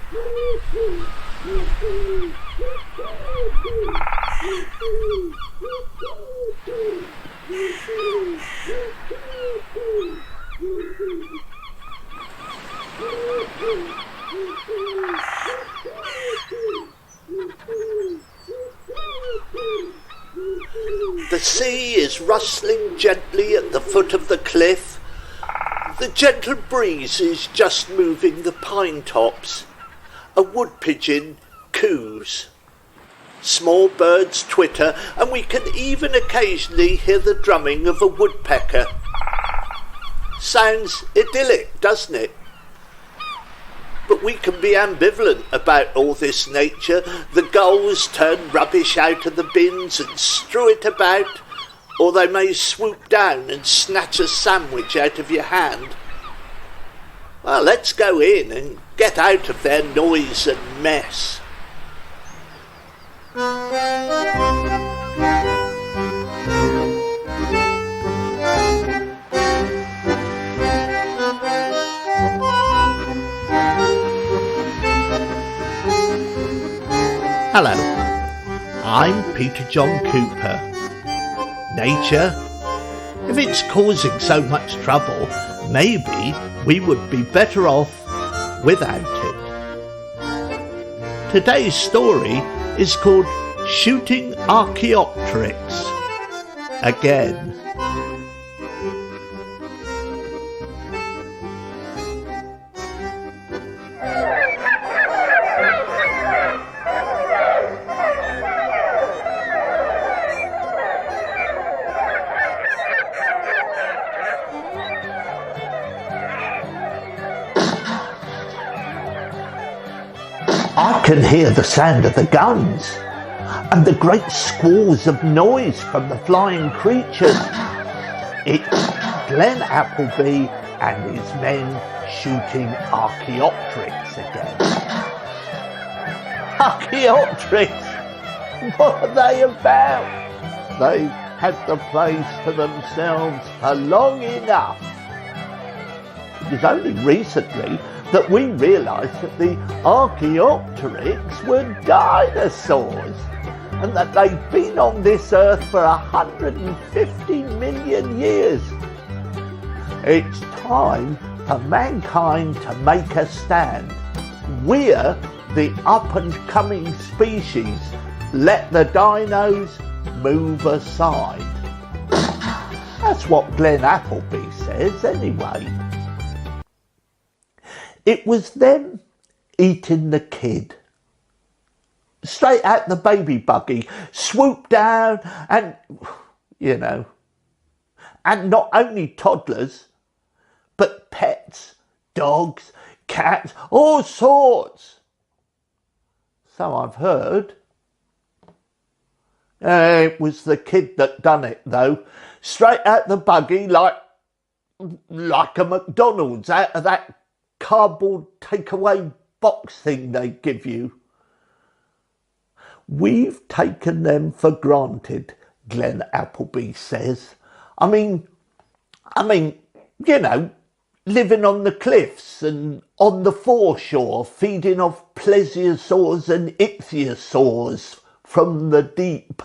The sea is rustling gently at the foot of the cliff. The gentle breeze is just moving the pine tops. A wood pigeon coos. Small birds twitter, and we can even occasionally hear the drumming of a woodpecker. Sounds idyllic, doesn't it? But we can be ambivalent about all this nature. The gulls turn rubbish out of the bins and strew it about, or they may swoop down and snatch a sandwich out of your hand. Well, let's go in and get out of their noise and mess. Hello, I'm Peter John Cooper. Nature? If it's causing so much trouble, maybe we would be better off without it. Today's story is called Shooting Archaeopteryx. Again. I can hear the sound of the guns and the great squalls of noise from the flying creatures. It's Glen Appleby and his men shooting Archaeopteryx again. Archaeopteryx? What are they about? They've had the place to themselves for long enough. It was only recently that we realised that the Archaeopteryx were dinosaurs and that they'd been on this earth for 150 million years. It's time for mankind to make a stand. We're the up-and-coming species. Let the dinos move aside. That's what Glen Appleby says anyway. It was them eating the kid. Straight out the baby buggy, swooped down and, and not only toddlers, but pets, dogs, cats, all sorts. So I've heard. It was the kid that done it though. Straight out the buggy like a McDonald's out of that cardboard takeaway box thing they give you. We've taken them for granted, Glen Appleby says. I mean, living on the cliffs and on the foreshore, feeding off plesiosaurs and ichthyosaurs from the deep.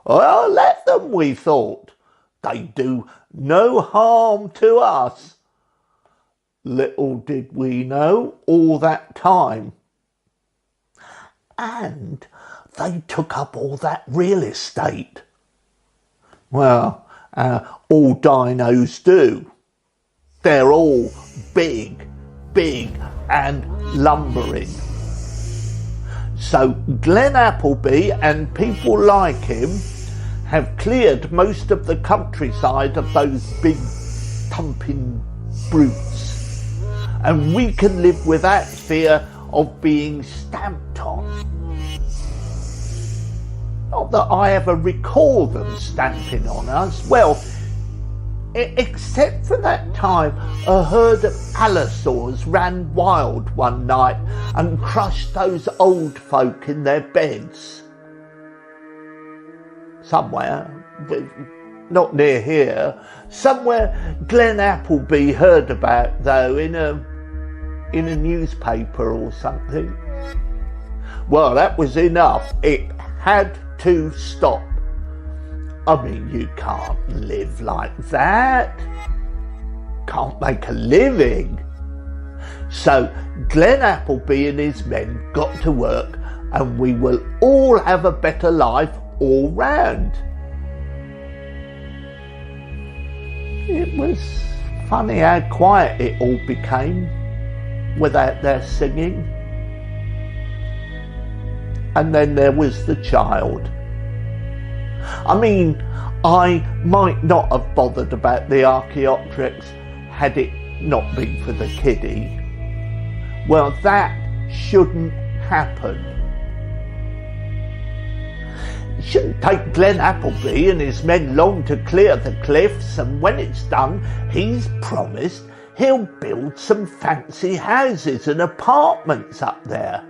Well, let them, we thought. They do no harm to us. Little did we know all that time. And they took up all that real estate. Well, all dinos do. They're all big and lumbering. So Glen Appleby and people like him have cleared most of the countryside of those big thumping brutes. And we can live without fear of being stamped on. Not that I ever recall them stamping on us. Well, except for that time a herd of allosaurs ran wild one night and crushed those old folk in their beds. Somewhere, not near here, somewhere Glen Appleby heard about though in a in a newspaper or something. Well, that was enough. It had to stop. I mean, you can't live like that. Can't make a living. So Glen Appleby and his men got to work, and we will all have a better life all round. It was funny how quiet it all became without their singing. And then there was the child. I mean, I might not have bothered about the Archaeopteryx had it not been for the kiddie. Well, that shouldn't happen. It shouldn't take Glen Appleby and his men long to clear the cliffs, and when it's done, he's promised he'll build some fancy houses and apartments up there.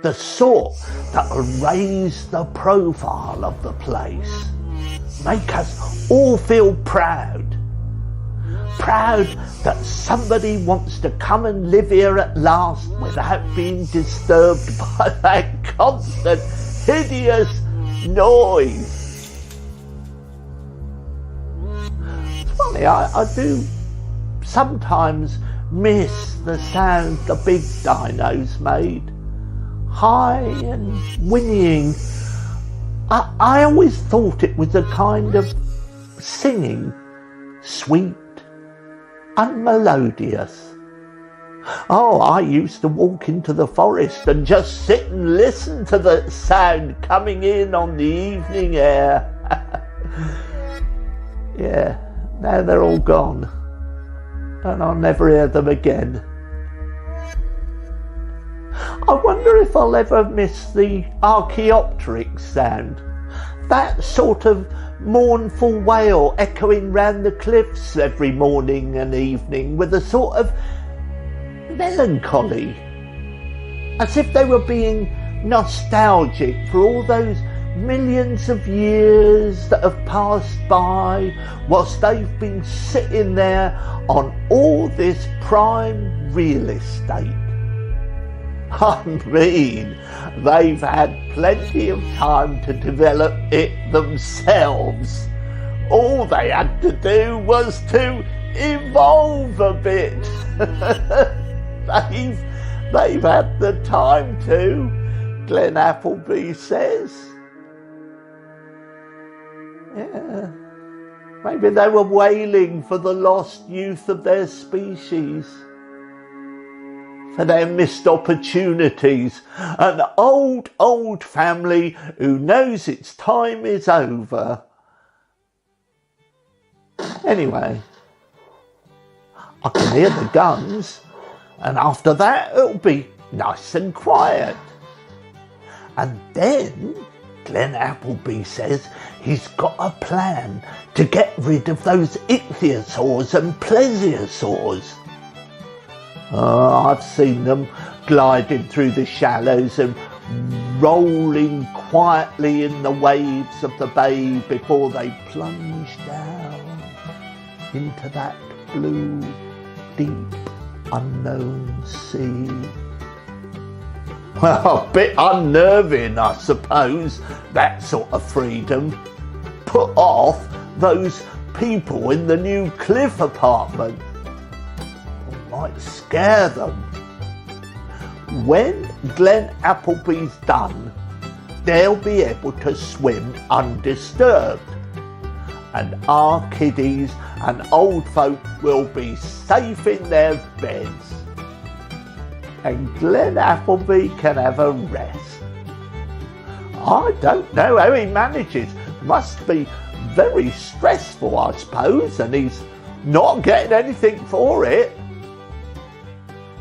The sort that'll raise the profile of the place. Make us all feel proud. Proud that somebody wants to come and live here at last without being disturbed by that constant, hideous noise. It's funny, I do sometimes miss the sound the big dinos made. High and whinnying. I always thought it was a kind of singing, sweet and melodious. Oh, I used to walk into the forest and just sit and listen to the sound coming in on the evening air. Yeah, now they're all gone, and I'll never hear them again. I wonder if I'll ever miss the Archaeopteryx sound. That sort of mournful wail echoing round the cliffs every morning and evening with a sort of melancholy, as if they were being nostalgic for all those millions of years that have passed by whilst they've been sitting there on all this prime real estate. I mean, they've had plenty of time to develop it themselves. All they had to do was to evolve a bit. They've had the time to, Glen Appleby says. Yeah, maybe they were wailing for the lost youth of their species, for their missed opportunities, an old family who knows its time is over. Anyway, I can hear the guns, and after that it'll be nice and quiet. And then Glen Appleby says he's got a plan to get rid of those ichthyosaurs and plesiosaurs. I've seen them gliding through the shallows and rolling quietly in the waves of the bay before they plunge down into that blue, deep, unknown sea. Well, a bit unnerving, I suppose, that sort of freedom. Put off those people in the new cliff apartment. Might scare them. When Glen Appleby's done, they'll be able to swim undisturbed, and our kiddies and old folk will be safe in their beds, and Glen Appleby can have a rest. I don't know how he manages. Must be very stressful, I suppose, and he's not getting anything for it.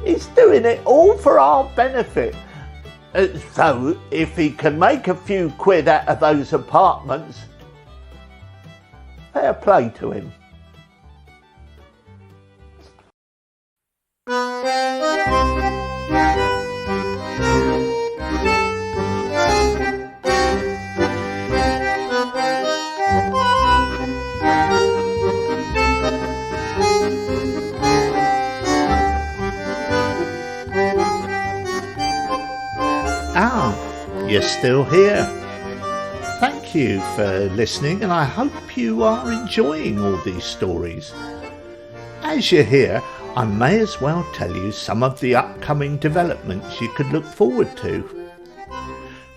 He's doing it all for our benefit. So if he can make a few quid out of those apartments, fair play to him. You're still here. Thank you for listening, and I hope you are enjoying all these stories. As you're here, I may as well tell you some of the upcoming developments you could look forward to.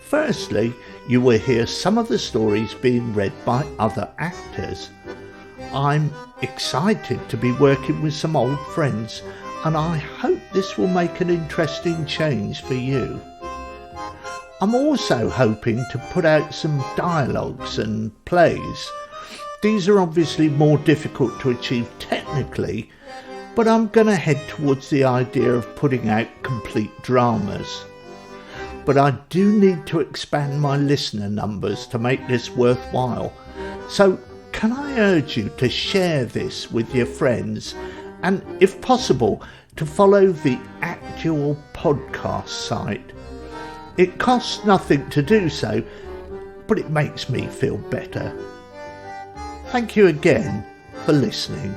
Firstly, you will hear some of the stories being read by other actors. I'm excited to be working with some old friends, and I hope this will make an interesting change for you. I'm also hoping to put out some dialogues and plays. These are obviously more difficult to achieve technically, but I'm going to head towards the idea of putting out complete dramas. But I do need to expand my listener numbers to make this worthwhile. So can I urge you to share this with your friends and, if possible, to follow the actual podcast site. It costs nothing to do so, but it makes me feel better. Thank you again for listening.